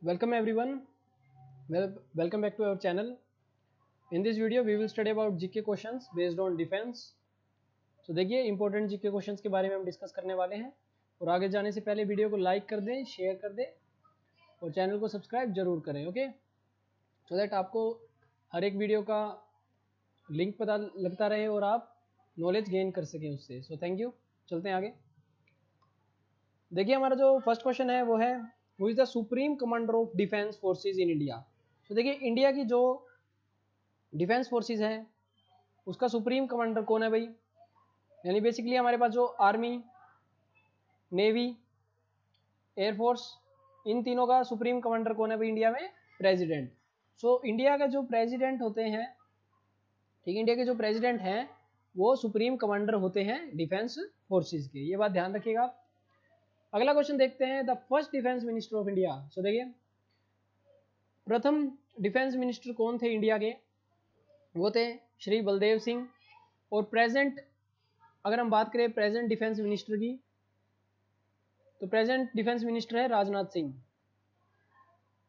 Welcome everyone. Welcome back to our channel. In this video we will study about GK questions based on defense. तो देखिए important GK questions के बारे में हम discuss करने वाले हैं और आगे जाने से पहले वीडियो को लाइक कर दें, शेयर कर दें और चैनल को सब्सक्राइब जरूर करें, ओके, सो दैट आपको हर एक वीडियो का लिंक पता लगता रहे और आप नॉलेज गेन कर सकें उससे। So thank you. चलते हैं आगे। देखिए हमारा जो फर्स्ट क्वेश्चन है वो है who is the supreme commander of defence forces in India. तो देखिए इंडिया की जो डिफेंस फोर्सेज है उसका सुप्रीम कमांडर कौन है भाई, यानी बेसिकली हमारे पास जो आर्मी, नेवी, एयरफोर्स, इन तीनों का सुप्रीम कमांडर कौन है भाई इंडिया में? प्रेसिडेंट। सो इंडिया के जो प्रेसिडेंट होते हैं, ठीक, इंडिया के जो प्रेसिडेंट हैं वो सुप्रीम कमांडर होते हैं डिफेंस फोर्सेज के, ये बात ध्यान रखिएगा। अगला क्वेश्चन देखते हैं, the first defence minister of India. So देखिए प्रथम डिफेंस मिनिस्टर कौन थे इंडिया के? वो थे श्री बलदेव सिंह। और प्रेजेंट अगर हम बात करें प्रेजेंट डिफेंस मिनिस्टर की, तो प्रेजेंट डिफेंस मिनिस्टर है राजनाथ सिंह।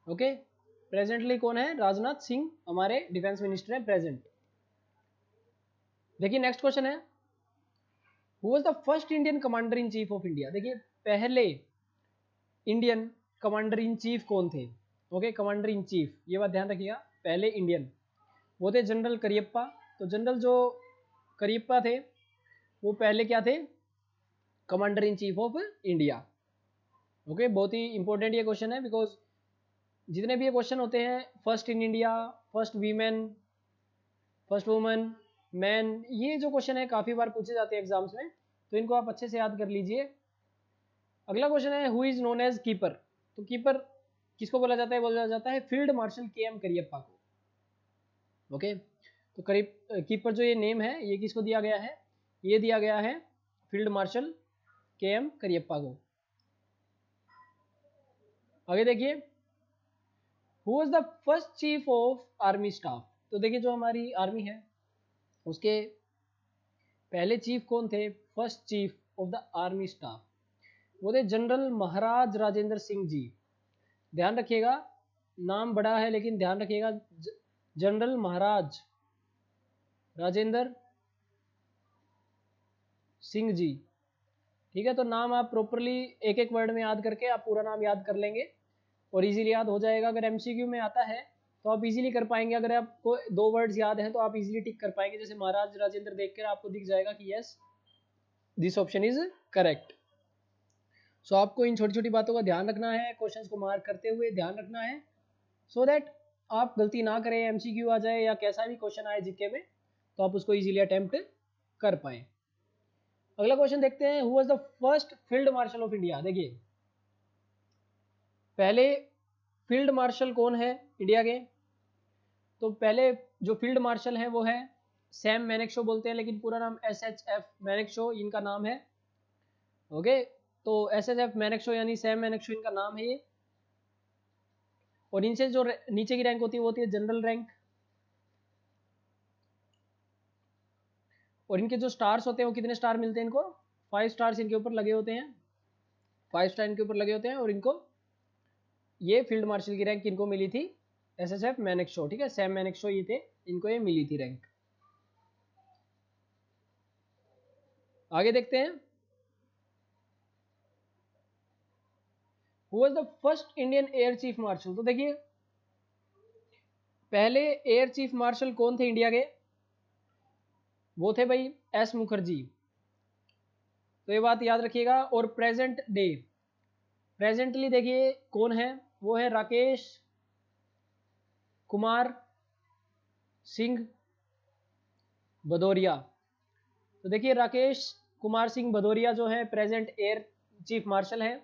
ओके, प्रेजेंटली कौन है? राजनाथ सिंह हमारे डिफेंस मिनिस्टर है प्रेजेंट। देखिए नेक्स्ट क्वेश्चन है, who was the first Indian commander in chief of India. देखिए पहले इंडियन कमांडर इन चीफ कौन थे? ओके, कमांडर इन चीफ, ये बात ध्यान रखिएगा। पहले इंडियन वो थे जनरल करियप्पा। तो जनरल जो करियप्पा थे वो पहले क्या थे? Commander in chief of India. Okay, बहुत ही इंपॉर्टेंट ये क्वेश्चन है बिकॉज जितने भी ये क्वेश्चन होते हैं, first in India, first women, first woman, man, ये जो क्वेश्चन है काफ़ी बार पूछे जाते हैं एग्जाम्स में, तो इनको आप अच्छे से याद कर लीजिए। अगला क्वेश्चन है who is known as keeper. तो कीपर किसको बोला जाता है? बोला जाता है फील्ड मार्शल के.एम. करियप्पा को। ओके, तो कीपर जो ये नेम है ये किसको दिया गया है? ये दिया गया है फील्ड मार्शल के.एम. करियप्पा को। आगे देखिए, who was the first chief of army staff. तो देखिए जो हमारी आर्मी है उसके पहले चीफ कौन थे? First chief of the army staff वो थे जनरल महाराज राजेंद्र सिंह जी। ध्यान रखिएगा, नाम बड़ा है लेकिन ध्यान रखिएगा, जनरल महाराज राजेंद्र सिंह जी। ठीक है, तो नाम आप प्रॉपरली एक एक वर्ड में याद करके आप पूरा नाम याद कर लेंगे और इजीली याद हो जाएगा। अगर एमसीक्यू में आता है तो आप इजीली कर पाएंगे। अगर आपको दो वर्ड्स याद हैं तो आप इजीली टिक कर पाएंगे। जैसे महाराज राजेंद्र देखकर आपको दिख जाएगा कि yes this option is correct. So आपको इन छोटी छोटी बातों का ध्यान रखना है, क्वेश्चंस को मार्क करते हुए ध्यान रखना है सो दैट आप गलती ना करें, एमसीक्यू आ जाए या कैसा भी क्वेश्चन आए जीके में तो आप उसको इजीली अटेम्प्ट कर पाए। अगला क्वेश्चन देखते हैं, who was the first field marshal of India. देखिए पहले फील्ड मार्शल कौन है इंडिया के? तो पहले जो फील्ड मार्शल है वो है सैम मैनेक्शो, बोलते हैं लेकिन पूरा नाम SHF मैनेक्शो इनका नाम है। ओके, तो SHF मैनेक्शो यानी सैम मैनेक्शो इनका नाम है ये। और इनसे जो नीचे की रैंक होती है वो होती है जनरल रैंक। और इनके जो स्टार्स होते हैं वो कितने स्टार मिलते हैं इनको? 5 स्टार्स इनके ऊपर लगे होते हैं, 5 स्टार इनके ऊपर लगे होते हैं। और इनको ये फील्ड मार्शल की रैंक इनको मिली थी SHF मैनेक्शो, ठीक है, सैम मैनेक्शो ये थे, इनको ये मिली थी रैंक। आगे देखते हैं, who was the first Indian air chief marshal. तो देखिए पहले एयर चीफ मार्शल कौन थे इंडिया के? वो थे भाई S मुखर्जी। तो ये बात याद रखिएगा। और प्रेजेंट डे प्रेजेंटली देखिए कौन है? वो है राकेश कुमार सिंह भदौरिया। तो देखिए राकेश कुमार सिंह भदौरिया जो है प्रेजेंट एयर चीफ मार्शल है।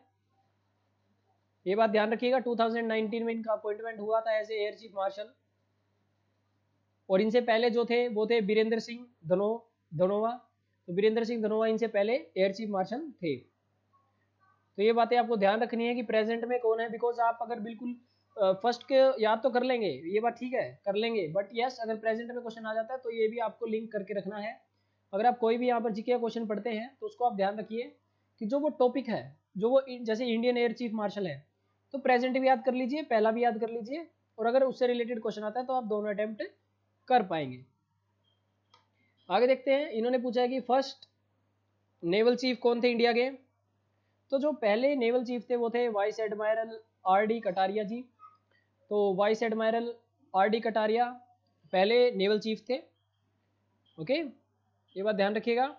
ये बात ध्यान रखिएगा, 2019 में इनका अपॉइंटमेंट हुआ था एज एयर चीफ मार्शल। और इनसे पहले जो थे वो थे बीरेंद्र सिंह धनोवा। तो बीरेंद्र सिंह धनोवा इनसे पहले एयर चीफ मार्शल थे। तो ये बातें आपको ध्यान रखनी है कि प्रेजेंट में कौन है, बिकॉज आप अगर बिल्कुल फर्स्ट के याद तो कर लेंगे, ये बात ठीक है, कर लेंगे, बट यस अगर प्रेजेंट में क्वेश्चन आ जाता है तो ये भी आपको लिंक करके रखना है। अगर आप कोई भी यहाँ पर जीके का क्वेश्चन पढ़ते हैं तो उसको आप ध्यान रखिए कि जो वो टॉपिक है, जो वो जैसे इंडियन एयर चीफ मार्शल है तो प्रेजेंट भी याद कर लीजिए, पहला भी याद कर लीजिए, और अगर उससे रिलेटेड क्वेश्चन आता है तो आप दोनों अटेम्प्ट कर पाएंगे। आगे देखते हैं, इन्होंने पूछा है कि फर्स्ट नेवल चीफ कौन थे इंडिया के। तो जो पहले नेवल चीफ थे वो थे vice admiral R D Kataria ji. तो vice admiral R D Kataria पहले नेवल चीफ थे। ओके, ये बात ध्यान रखिएगा।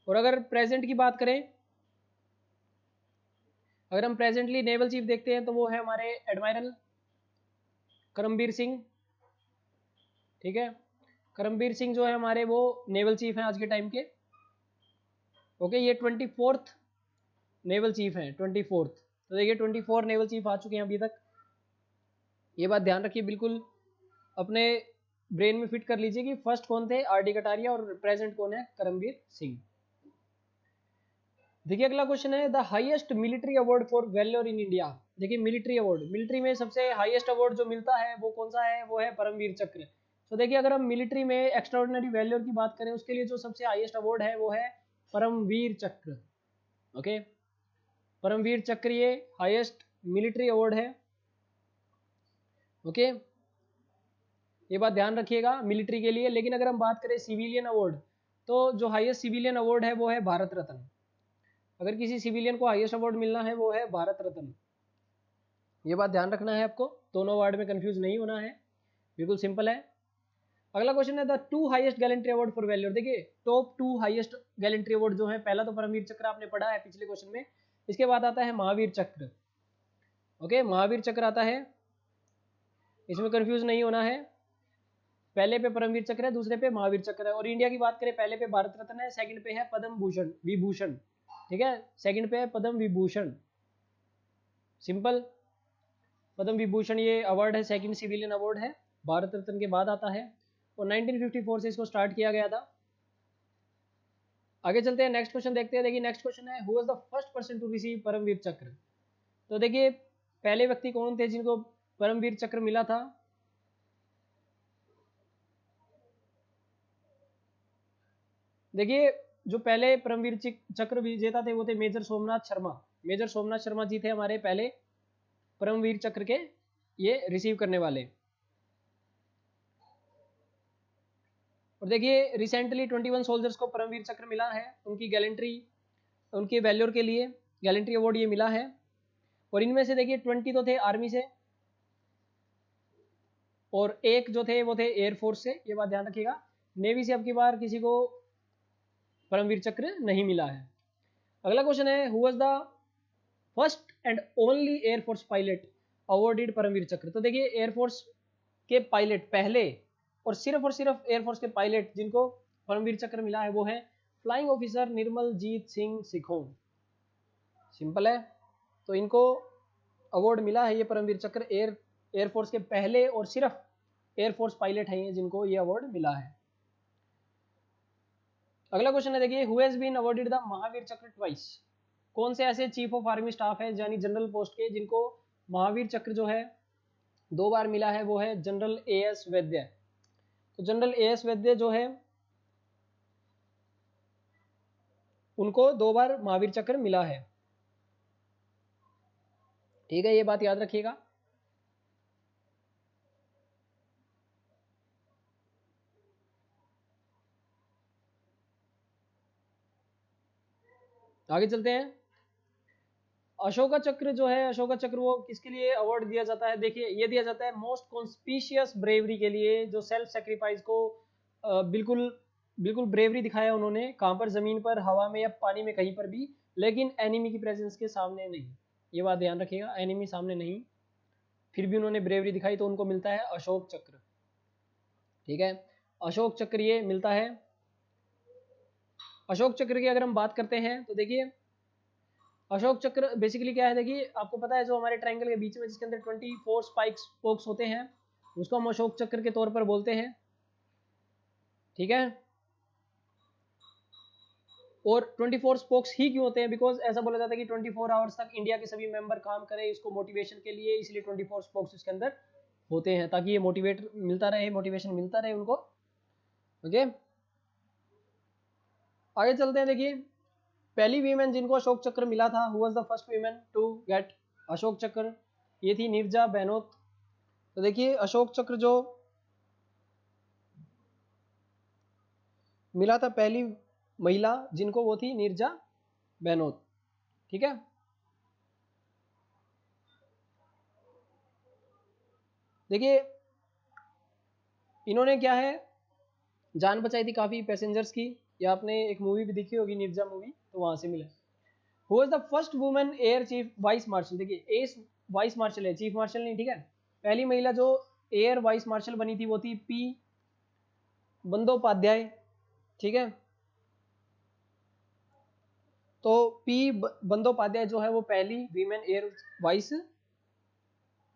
और अगर प्रेजेंट की बात करें, अगर हम प्रेजेंटली नेवल चीफ देखते हैं तो वो है हमारे एडमायरल करमबीर सिंह। ठीक है, करमबीर सिंह जो है हमारे वो नेवल चीफ हैं आज के टाइम के। ओके, ये 24th नेवल चीफ हैं, 24th। तो देखिए 24 नेवल चीफ आ चुके हैं अभी तक। ये बात ध्यान रखिए, बिल्कुल अपने ब्रेन में फिट कर लीजिए कि फर्स्ट कौन थे आर डी कटारिया और प्रेजेंट कौन है करमबीर सिंह। देखिए अगला क्वेश्चन है, the highest military award for valour in India. देखिए मिलिट्री अवार्ड, मिलिट्री में सबसे हाईएस्ट अवार्ड जो मिलता है वो कौन सा है, वो है परमवीर चक्र। तो देखिए अगर हम मिलिट्री में एक्स्ट्राऑर्डिनरी वैल्योर की बात करें, उसके लिए जो सबसे हाईएस्ट अवार्ड है वो है परमवीर चक्र। ओके, परमवीर चक्र ये हाईएस्ट मिलिट्री अवार्ड है। ओके, ये बात ध्यान रखिएगा मिलिट्री के लिए। लेकिन अगर हम बात करें सिविलियन अवार्ड, तो जो हाईएस्ट सिविलियन अवार्ड है वो है भारत रत्न। अगर किसी सिविलियन को हाईएस्ट अवार्ड मिलना है वो है भारत रत्न। ये बात ध्यान रखना है आपको, दोनों अवार्ड में कंफ्यूज नहीं होना है, बिल्कुल सिंपल है। अगला क्वेश्चन है the 2 highest gallantry award for valour. देखिए टॉप 2 हाईएस्ट गैलेंट्री अवार्ड जो है, पहला तो परमवीर चक्र आपने पढ़ा है पिछले क्वेश्चन में, इसके बाद आता है महावीर चक्र। ओके, महावीर चक्र आता है, इसमें कंफ्यूज नहीं होना है। पहले पे परमवीर चक्र है, दूसरे पे महावीर चक्र है। और इंडिया की बात करें, पहले पे भारत रत्न है, सेकंड पे है पद्म भूषण विभूषण। ठीक है, सेकंड पे है पद्म विभूषण, सिंपल। पद्म विभूषण ये अवार्ड है, सेकंड सिविलियन अवार्ड है, भारत रत्न के बाद आता है, और 1954 से इसको स्टार्ट किया गया था। आगे चलते हैं, नेक्स्ट क्वेश्चन देखते हैं। देखिए नेक्स्ट क्वेश्चन है, who was the first person to receive Paramvir Chakra. तो देखिए पहले व्यक्ति कौन थे जिनको परमवीर चक्र मिला था। देखिए जो पहले परमवीर चक्र विजेता थे वो थे मेजर सोमनाथ शर्मा। मेजर सोमनाथ शर्मा जी थे हमारे पहले परमवीर चक्र के ये रिसीव करने वाले। और देखिए रिसेंटली 21 सोल्जर्स को परमवीर चक्र मिला है, उनकी गैलेंट्री, उनके वैल्योर के लिए गैलेंट्री अवार्ड ये मिला है। और इनमें से देखिए 20 तो थे आर्मी से, और एक जो थे वो थे एयरफोर्स से। ये बात ध्यान रखिएगा, नेवी से अब की बार किसी को परमवीर चक्र नहीं मिला है। अगला क्वेश्चन है, who was the first and only air force pilot awarded Paramvir Chakra. तो देखिए एयरफोर्स के पायलट पहले और सिर्फ एयरफोर्स के पायलट जिनको परमवीर चक्र मिला है वो है फ्लाइंग ऑफिसर निर्मल जीत सिंह सिखोन। सिंपल है, तो इनको अवार्ड मिला है ये परमवीर चक्र, एयरफोर्स के पहले और सिर्फ एयरफोर्स पायलट हैं ये जिनको ये अवार्ड मिला है। अगला क्वेश्चन है, देखिए who has been awarded the Mahavir Chakra twice. कौन से ऐसे चीफ ऑफ आर्मी स्टाफ है यानी जनरल पोस्ट के जिनको महावीर चक्र जो है 2 बार मिला है, वो है जनरल एएस वैद्य। तो जनरल एएस वैद्य जो है उनको 2 बार महावीर चक्र मिला है। ठीक है, ये बात याद रखिएगा। आगे चलते हैं, अशोका चक्र जो है, अशोका चक्र वो किसके लिए अवार्ड दिया जाता है। देखिए ये दिया जाता है मोस्ट कॉन्स्पिशियस ब्रेवरी के लिए, जो सेल्फ सेक्रीफाइस को बिल्कुल बिल्कुल ब्रेवरी दिखाया उन्होंने, कहाँ पर, जमीन पर, हवा में या पानी में, कहीं पर भी, लेकिन एनिमी की प्रेजेंस के सामने नहीं। ये बात ध्यान रखिएगा, एनिमी सामने नहीं, फिर भी उन्होंने ब्रेवरी दिखाई तो उनको मिलता है अशोक चक्र। ठीक है, अशोक चक्र ये मिलता है। अशोक चक्र की अगर हम बात करते हैं तो देखिए अशोक चक्र बेसिकली क्या है, देखिए आपको पता है जो हमारे ट्रायंगल के बीच में जिसके अंदर 24 स्पोक्स होते हैं उसको हम अशोक चक्र के तौर पर बोलते हैं। ठीक है, और 24 स्पोक्स ही क्यों होते हैं, बिकॉज ऐसा बोला जाता है कि 24 आवर्स तक इंडिया के सभी मेंबर काम करें इसको मोटिवेशन के लिए, इसलिए 24 स्पोक्स इसके अंदर होते हैं ताकि ये मोटिवेट मिलता रहे, मोटिवेशन मिलता रहे उनको। ओके, आगे चलते हैं। देखिए पहली वीमेन जिनको अशोक चक्र मिला था, who was the first women to get Ashok Chakra, ये थी नीरजा बेनोत। तो देखिए अशोक चक्र जो मिला था पहली महिला जिनको, वो थी नीरजा बेनोत। ठीक है, देखिए इन्होंने क्या है, जान बचाई थी काफी पैसेंजर्स की। या आपने एक मूवी भी देखी होगी नीरजा मूवी, तो वहां से मिला। Who was the first women air chief vice marshal, देखिए एस वाइस मार्शल है, चीफ मार्शल नहीं, ठीक है। पहली महिला जो एयर वाइस मार्शल बनी थी वो थी पी बंदोपाध्याय। ठीक है, तो पी बंदोपाध्याय जो है वो पहली वीमेन एयर वाइस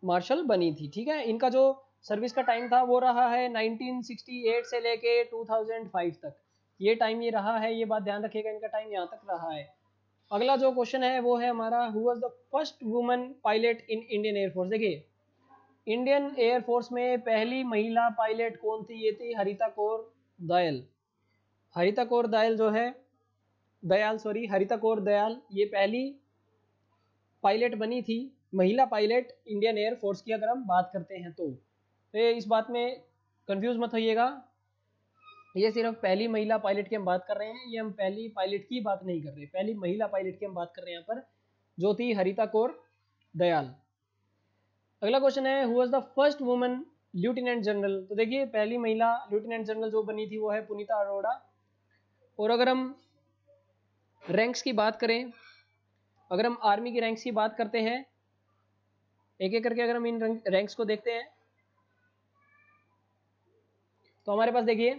मार्शल बनी थी। ठीक है, इनका जो सर्विस का टाइम था वो रहा है 1968 से लेके 2005 तक, ये टाइम ये रहा है, ये बात ध्यान रखिएगा, इनका टाइम यहाँ तक रहा है। अगला जो क्वेश्चन है वो है हमारा, who was the first woman pilot in Indian air force. देखिए इंडियन एयरफोर्स में पहली महिला पायलट कौन थी, ये थी हरिता कौर दयाल। हरिता कौर दयाल जो है, हरिता कौर दयाल, ये पहली पायलट बनी थी, महिला पायलट इंडियन एयर फोर्स की अगर हम बात करते हैं तो इस बात में कंफ्यूज मत होइएगा, ये सिर्फ पहली महिला पायलट की हम बात कर रहे हैं, ये हम पहली पायलट की बात नहीं कर रहे, पहली महिला पायलट की हम बात कर रहे हैं यहाँ पर, जो थी हरिता कौर दयाल। अगला क्वेश्चन है, who was the first woman lieutenant general. तो देखिए पहली महिला लेफ्टिनेंट जनरल जो बनी थी वो है पुनीता अरोड़ा। और अगर हम रैंक्स की बात करें, अगर हम आर्मी की रैंक्स की बात करते हैं, एक एक करके अगर हम इन रैंक्स को देखते हैं, तो हमारे पास देखिए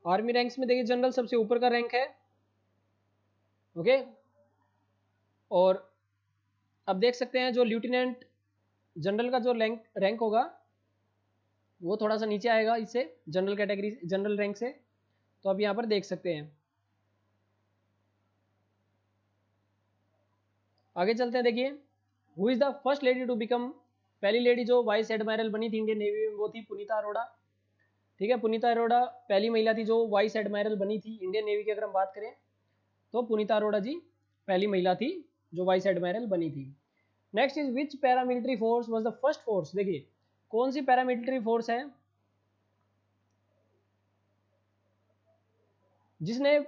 आर्मी रैंक्स में देखिए जनरल सबसे ऊपर का रैंक है। ओके, और अब देख सकते हैं जो लेफ्टिनेंट जनरल का जो रैंक होगा वो थोड़ा सा नीचे आएगा इससे, जनरल कैटेगरी जनरल रैंक से, तो आप यहाँ पर देख सकते हैं। आगे चलते हैं, देखिए who is the first lady to become, पहली लेडी जो वाइस एडमायरल बनी थी इंडियन नेवी में वो थी पुनीता अरोड़ा। ठीक है, पुनीता अरोड़ा पहली महिला थी जो वाइस एडमायरल बनी थी इंडियन नेवी की अगर हम बात करें, तो पुनीता अरोड़ा जी पहली महिला थी जो वाइस एडमायरल बनी थी। Next is which paramilitary force was the first force, देखिए कौन सी पैरामिलिट्री फोर्स है जिसने,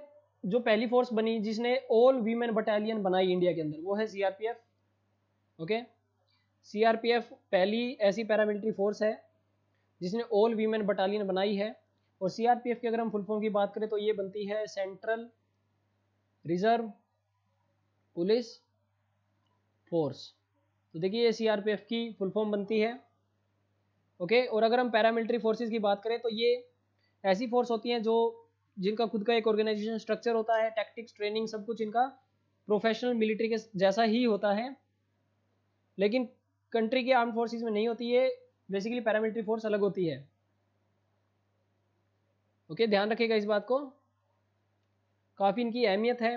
जो पहली फोर्स बनी जिसने ऑल वीमेन बटालियन बनाई इंडिया के अंदर, वो है सीआरपीएफ। ओके, सीआरपीएफ पहली ऐसी पैरामिलिट्री फोर्स है जिसने ऑल वीमेन बटालियन बनाई है। और सीआरपीएफ की अगर हम फुल फॉर्म की बात करें तो ये बनती है सेंट्रल रिजर्व पुलिस फोर्स। तो देखिए ये सीआरपीएफ की फुल फॉर्म बनती है। ओके, और अगर हम पैरामिलिट्री फोर्सेस की बात करें तो ये ऐसी फोर्स होती हैं जो जिनका खुद का एक ऑर्गेनाइजेशन स्ट्रक्चर होता है, टैक्टिक्स ट्रेनिंग सब कुछ इनका प्रोफेशनल मिलिट्री के जैसा ही होता है, लेकिन कंट्री के आर्म फोर्सेस में नहीं होती है, बेसिकली पैरामिलिट्री फोर्स अलग होती है। ओके, ध्यान रखिएगा इस बात को, काफ़ी इनकी अहमियत है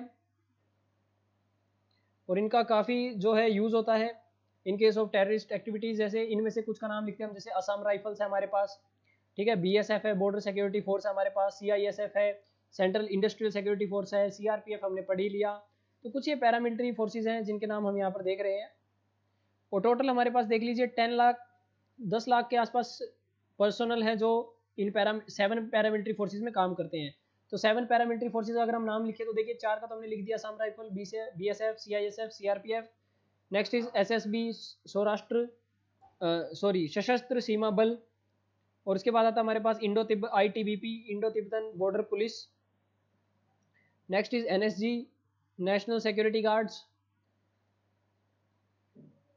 और इनका काफ़ी जो है यूज़ होता है in case of terrorist activities. जैसे इनमें से कुछ का नाम लिखते हैं हम, जैसे असम राइफल्स है हमारे पास, ठीक है, बीएसएफ है बॉर्डर सिक्योरिटी फोर्स है हमारे पास, सीआईएसएफ है सेंट्रल इंडस्ट्रियल सिक्योरिटी फोर्स है, सीआरपीएफ हमने पढ़ ही लिया। तो कुछ ये पैरामिलिट्री फोर्सेज हैं जिनके नाम हम यहाँ पर देख रहे हैं। और टोटल हमारे पास देख लीजिए 10 लाख के आसपास पर्सनल है जो इन 7 पैरामिलिट्री फोर्सेज में काम करते हैं। तो 7 पैरामिलिट्री फोर्सेज अगर हम नाम लिखे तो देखिए 4 का तो हमने लिख दिया, Assam rifle, BSF, CISF, CRPF. Next is SSB Sashastra Seema Bal. और उसके बाद आता हमारे पास ITBP, Indo Tibetan border police. Next is NSG, national security guards.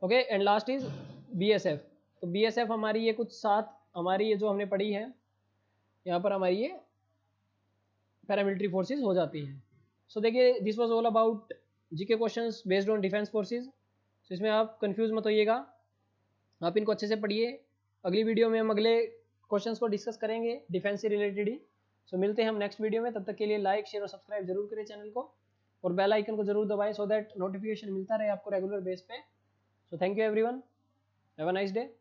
Okay, and last is BSF. तो बीएसएफ हमारी ये कुछ 7 हमारी ये जो हमने पढ़ी है यहाँ पर हमारी ये पैरामिलिट्री फोर्सेज हो जाती हैं। सो देखिए this was all about GK questions based on defence forces. तो इसमें आप कंफ्यूज मत होइएगा, आप इनको अच्छे से पढ़िए। अगली वीडियो में हम अगले क्वेश्चंस को डिस्कस करेंगे डिफेंस से रिलेटेड ही। सो मिलते हैं हम नेक्स्ट वीडियो में, तब तक के लिए लाइक शेयर और सब्सक्राइब जरूर करें चैनल को। और बेल आइकन को जरूर दबाएं सो दैट नोटिफिकेशन मिलता रहे आपको रेगुलर बेस पे। So thank you everyone, have a nice day.